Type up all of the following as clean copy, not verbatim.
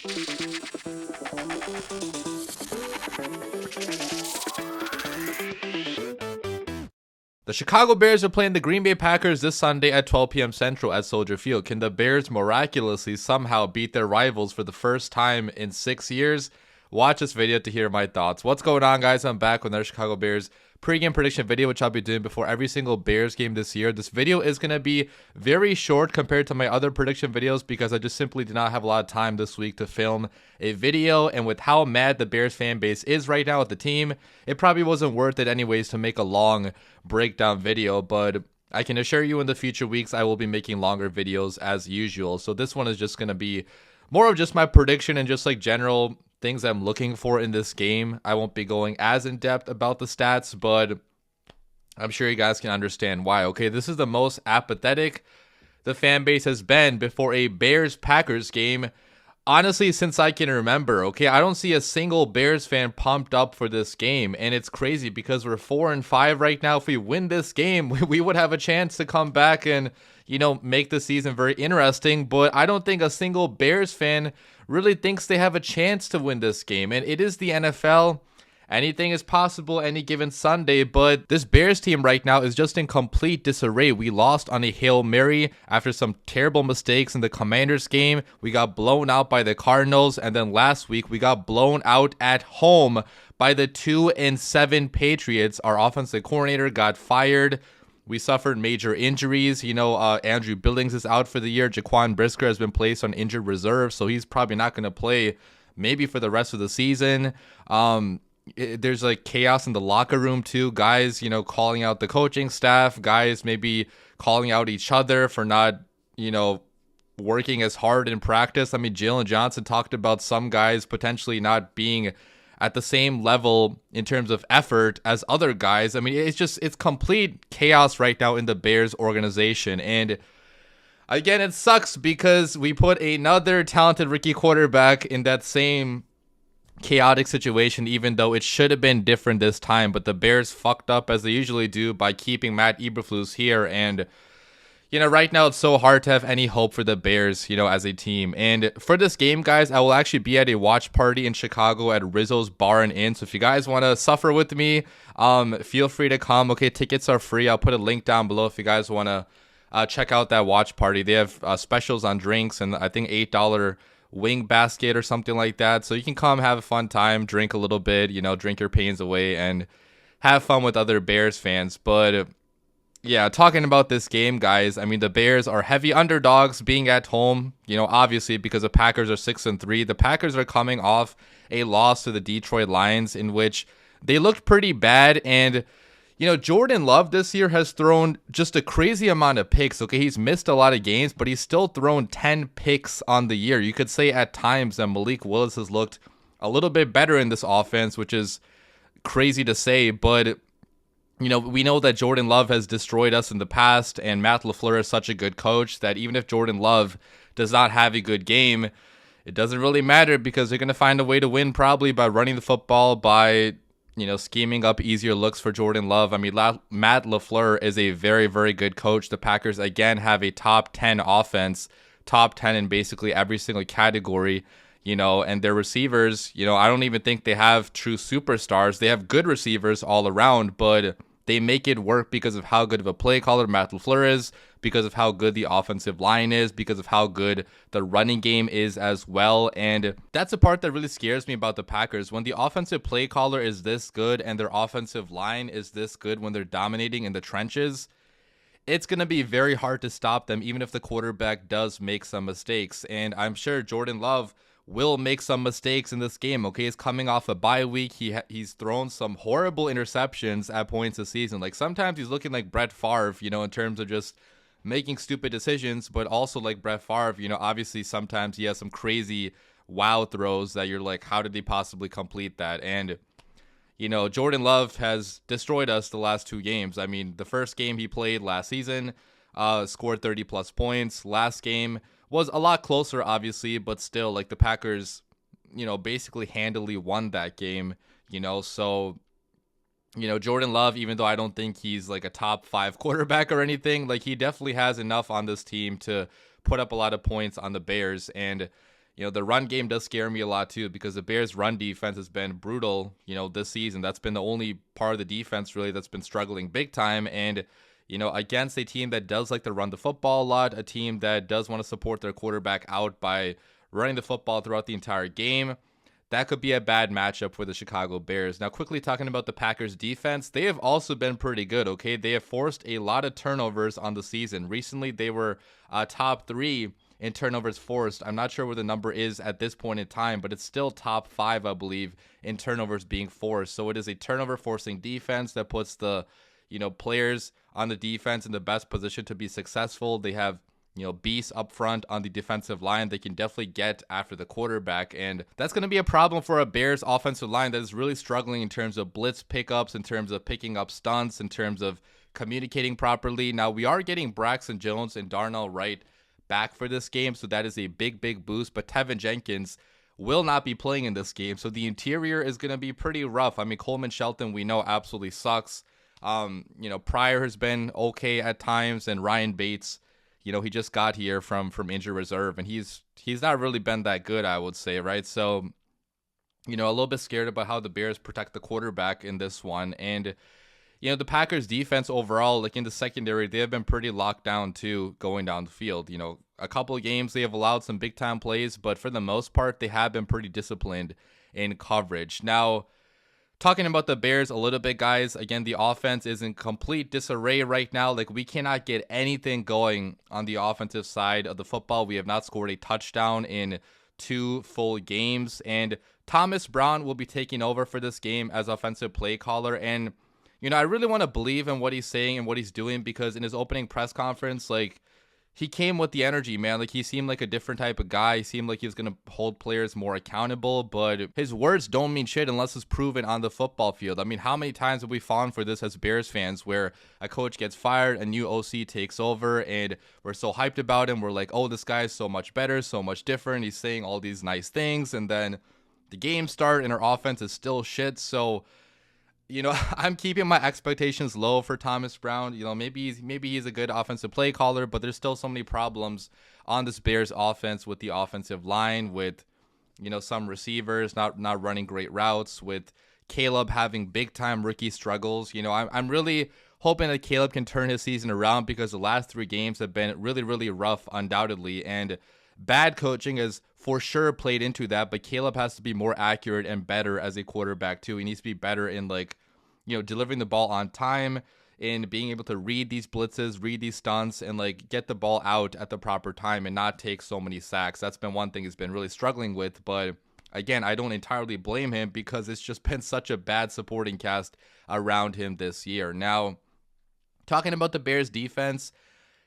The Chicago Bears are playing the Green Bay Packers this Sunday at 12 p.m. Central at Soldier Field. Can the Bears miraculously somehow beat their rivals for the first time in 6 years? Watch this video to hear my thoughts. What's going on, guys? I'm back with another Chicago Bears pregame prediction video, which I'll be doing before every single Bears game this year. This video is going to be very short compared to my other prediction videos because I just simply did not have a lot of time this week to film a video. And with how mad the Bears fan base is right now with the team, it probably wasn't worth it anyways to make a long breakdown video. But I can assure you in the future weeks, I will be making longer videos as usual. So this one is just going to be more of just my prediction and just like general things I'm looking for in this game. I won't be going as in depth about the stats, but I'm sure you guys can understand why. Okay, this is the most apathetic the fan base has been before a Bears-Packers game, honestly, since I can remember. Okay, I don't see a single Bears fan pumped up for this game, and it's crazy because we're 4-5 right now. If we win this game, we would have a chance to come back and, you know, make the season very interesting, but I don't think a single Bears fan really thinks they have a chance to win this game. And it is the NFL. Anything is possible any given Sunday, but this Bears team right now is just in complete disarray. We lost on a Hail Mary after some terrible mistakes in the Commanders game. We got blown out by the Cardinals, and then last week we got blown out at home by the 2-7 Patriots. Our offensive coordinator got fired. We suffered major injuries. You know, Andrew Billings is out for the year. Jaquan Brisker has been placed on injured reserve, so he's probably not going to play maybe for the rest of the season. There's like chaos in the locker room too. Guys, you know, calling out the coaching staff. Guys maybe calling out each other for not, you know, working as hard in practice. I mean, Jalen Johnson talked about some guys potentially not being at the same level in terms of effort as other guys. I mean, it's complete chaos right now in the Bears organization. And again, it sucks because we put another talented rookie quarterback in that same chaotic situation, even though it should have been different this time. But the Bears fucked up as they usually do by keeping Matt Eberflus here. And you know, right now it's so hard to have any hope for the Bears, you know, as a team. And for this game, guys, I will actually be at a watch party in Chicago at Rizzo's Bar and Inn. So if you guys want to suffer with me, feel free to come. Okay, tickets are free. I'll put a link down below if you guys want to check out that watch party. They have specials on drinks and I think $8 wing basket or something like that. So you can come have a fun time, drink a little bit, you know, drink your pains away and have fun with other Bears fans. But yeah, talking about this game, guys, I mean, the Bears are heavy underdogs being at home, you know, obviously because the Packers are 6-3. The Packers are coming off a loss to the Detroit Lions in which they looked pretty bad. And, you know, Jordan Love this year has thrown just a crazy amount of picks. Okay, he's missed a lot of games, but he's still thrown 10 picks on the year. You could say at times that Malik Willis has looked a little bit better in this offense, which is crazy to say, but you know, we know that Jordan Love has destroyed us in the past, and Matt LaFleur is such a good coach that even if Jordan Love does not have a good game, it doesn't really matter because they're going to find a way to win probably by running the football, by, you know, scheming up easier looks for Jordan Love. I mean, Matt LaFleur is a very, very good coach. The Packers, again, have a top 10 offense, top 10 in basically every single category. You know, and their receivers, you know, I don't even think they have true superstars. They have good receivers all around, but they make it work because of how good of a play caller Matt LaFleur is, because of how good the offensive line is, because of how good the running game is as well. And that's the part that really scares me about the Packers. When the offensive play caller is this good and their offensive line is this good when they're dominating in the trenches, it's going to be very hard to stop them, even if the quarterback does make some mistakes. And I'm sure Jordan Love will make some mistakes in this game. Okay, he's coming off a bye week. He's thrown some horrible interceptions at points this season. Like sometimes he's looking like Brett Favre, you know, in terms of just making stupid decisions, but also like Brett Favre, you know, obviously sometimes he has some crazy wow throws that you're like, how did he possibly complete that? And you know, Jordan Love has destroyed us the last 2 games. I mean, the first game he played last season, scored 30 plus points. Last game was a lot closer, obviously, but still, like, the Packers, you know, basically handily won that game, you know. So, you know, Jordan Love, even though I don't think he's like a top 5 quarterback or anything, like, he definitely has enough on this team to put up a lot of points on the Bears. And, the run game does scare me a lot too, because the Bears' run defense has been brutal, this season. That's been the only part of the defense really that's been struggling big time. And, against a team that does like to run the football a lot, a team that does want to support their quarterback out by running the football throughout the entire game, that could be a bad matchup for the Chicago Bears. Now, quickly talking about the Packers defense, they have also been pretty good, okay? They have forced a lot of turnovers on the season. Recently, they were top 3 in turnovers forced. I'm not sure where the number is at this point in time, but it's still top 5, I believe, in turnovers being forced. So it is a turnover forcing defense that puts the, players on the defense in the best position to be successful. They have, beasts up front on the defensive line. They can definitely get after the quarterback, and that's going to be a problem for a Bears offensive line that is really struggling in terms of blitz pickups, in terms of picking up stunts, in terms of communicating properly. Now, we are getting Braxton Jones and Darnell Wright back for this game, so that is a big boost, but Tevin Jenkins will not be playing in this game, so the interior is going to be pretty rough. I mean, Coleman Shelton, we know, absolutely sucks. Pryor has been okay at times, and Ryan Bates, he just got here from injured reserve, and he's not really been that good, I would say, right? So, a little bit scared about how the Bears protect the quarterback in this one. And the Packers defense overall, like in the secondary, they have been pretty locked down too going down the field. A couple of games they have allowed some big time plays, but for the most part, they have been pretty disciplined in coverage. Now, talking about the Bears a little bit, guys, again, the offense is in complete disarray right now. Like, we cannot get anything going on the offensive side of the football. We have not scored a touchdown in 2 full games, and Thomas Brown will be taking over for this game as offensive play caller. And I really want to believe in what he's saying and what he's doing, because in his opening press conference, like, he came with the energy, man. Like, he seemed like a different type of guy. He seemed like he was going to hold players more accountable, but his words don't mean shit unless it's proven on the football field. I mean, how many times have we fallen for this as Bears fans, where a coach gets fired, a new OC takes over, and we're so hyped about him. We're like, oh, this guy is so much better, so much different. He's saying all these nice things, and then the game start and our offense is still shit. So, I'm keeping my expectations low for Thomas Brown. Maybe he's a good offensive play caller, but there's still so many problems on this Bears offense with the offensive line, with, some receivers not running great routes, with Caleb having big time rookie struggles. I'm really hoping that Caleb can turn his season around, because the last 3 games have been really rough, undoubtedly, and bad coaching has for sure played into that, but Caleb has to be more accurate and better as a quarterback too. He needs to be better in, like, delivering the ball on time, in being able to read these blitzes, read these stunts, and, like, get the ball out at the proper time and not take so many sacks. That's been one thing he's been really struggling with, but again, I don't entirely blame him, because it's just been such a bad supporting cast around him this year. Now, talking about the Bears defense,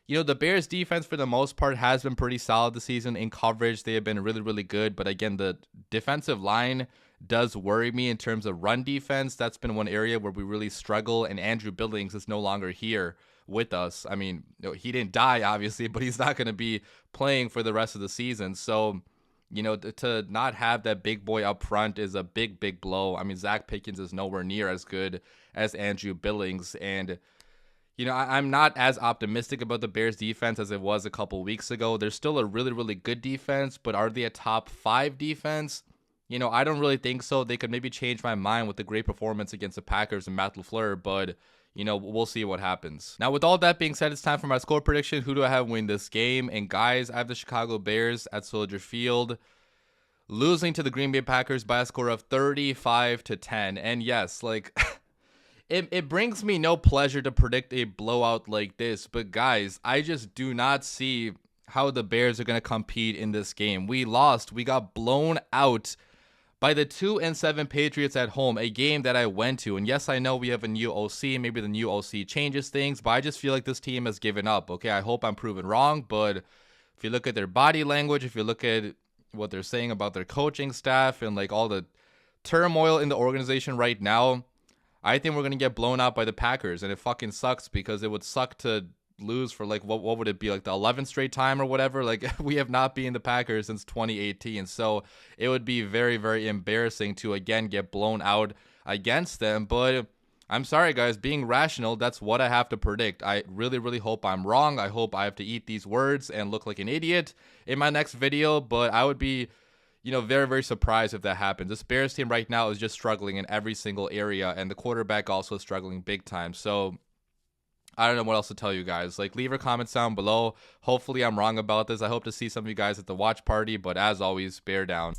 the Bears defense for the most part has been pretty solid this season. In coverage, they have been really good. But again, the defensive line does worry me in terms of run defense. That's been one area where we really struggle. And Andrew Billings is no longer here with us. I mean, he didn't die, obviously, but he's not going to be playing for the rest of the season. So, to not have that big boy up front is a big blow. I mean, Zach Pickens is nowhere near as good as Andrew Billings. And I'm not as optimistic about the Bears defense as it was a couple weeks ago. They're still a really good defense, but are they a top 5 defense? I don't really think so. They could maybe change my mind with the great performance against the Packers and Matt LaFleur, but we'll see what happens. Now, with all that being said, it's time for my score prediction. Who do I have win this game? And guys, I have the Chicago Bears at Soldier Field losing to the Green Bay Packers by a score of 35-10. And yes, like, It brings me no pleasure to predict a blowout like this, but guys, I just do not see how the Bears are going to compete in this game. We got blown out by the 2-7 Patriots at home, a game that I went to. And yes, I know we have a new OC, maybe the new OC changes things, but I just feel like this team has given up. Okay, I hope I'm proven wrong, but if you look at their body language, if you look at what they're saying about their coaching staff and, like, all the turmoil in the organization right now, I think we're going to get blown out by the Packers, and it fucking sucks, because it would suck to lose for, like, what would it be, like the 11th straight time or whatever? Like, we have not beaten the Packers since 2018, so it would be very embarrassing to again get blown out against them. But I'm sorry, guys, being rational, that's what I have to predict. I really hope I'm wrong. I hope I have to eat these words and look like an idiot in my next video, but I would be you know, very, very surprised if that happens. This Bears team right now is just struggling in every single area, and the quarterback also is struggling big time. So I don't know what else to tell you guys. Like, leave your comments down below. Hopefully I'm wrong about this. I hope to see some of you guys at the watch party, but as always, bear down.